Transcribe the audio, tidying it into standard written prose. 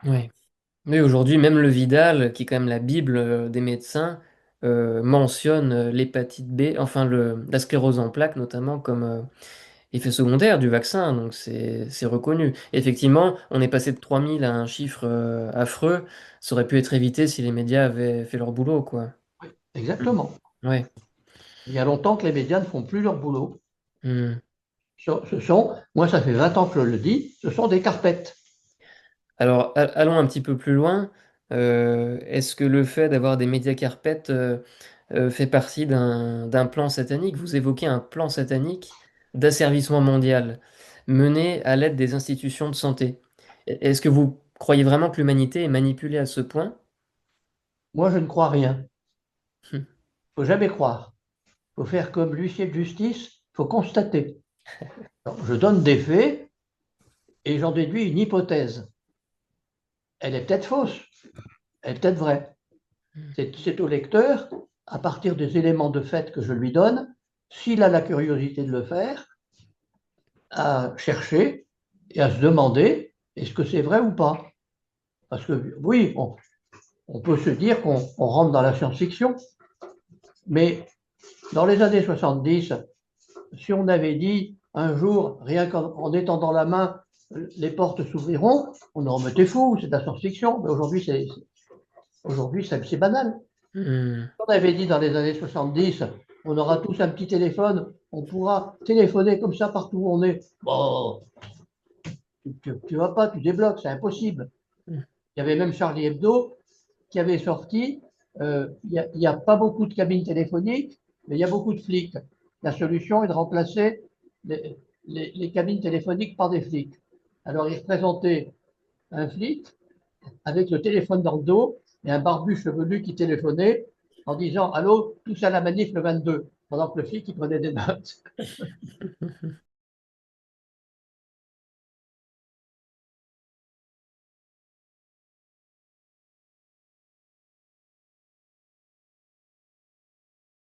Oui. Mais aujourd'hui, même le Vidal, qui est quand même la Bible des médecins, mentionne l'hépatite B, enfin la sclérose en plaques notamment, comme effet secondaire du vaccin. Donc c'est reconnu. Effectivement, on est passé de 3000 à un chiffre affreux. Ça aurait pu être évité si les médias avaient fait leur boulot, quoi. Mm. Exactement. Ouais. Il y a longtemps que les médias ne font plus leur boulot. Mm. Moi ça fait 20 ans que je le dis, ce sont des carpettes. Alors, allons un petit peu plus loin. Est-ce que le fait d'avoir des médias carpets fait partie d'un plan satanique? Vous évoquez un plan satanique d'asservissement mondial mené à l'aide des institutions de santé. Est-ce que vous croyez vraiment que l'humanité est manipulée à ce point? Moi je ne crois rien. Il ne faut jamais croire. Il faut faire comme l'huissier de justice, il faut constater. Alors, je donne des faits et j'en déduis une hypothèse. Elle est peut-être fausse, elle est peut-être vraie. C'est au lecteur, à partir des éléments de fait que je lui donne, s'il a la curiosité de le faire, à chercher et à se demander est-ce que c'est vrai ou pas. Parce que oui, on peut se dire qu'on rentre dans la science-fiction, mais dans les années 70, si on avait dit un jour, rien qu'en étendant la main, les portes s'ouvriront, on aurait dit t'es fou, c'est de la science-fiction. Mais aujourd'hui, c'est banal. Hmm. On avait dit dans les années 70, on aura tous un petit téléphone, on pourra téléphoner comme ça partout où on est. Bon, tu vas pas, tu débloques, c'est impossible. Il y avait même Charlie Hebdo qui avait sorti, il n'y a pas beaucoup de cabines téléphoniques, mais il y a beaucoup de flics. La solution est de remplacer les, les cabines téléphoniques par des flics. Alors il représentait un flic avec le téléphone dans le dos et un barbu chevelu qui téléphonait en disant allô, tous à la manif le 22, pendant que le flic il prenait des notes.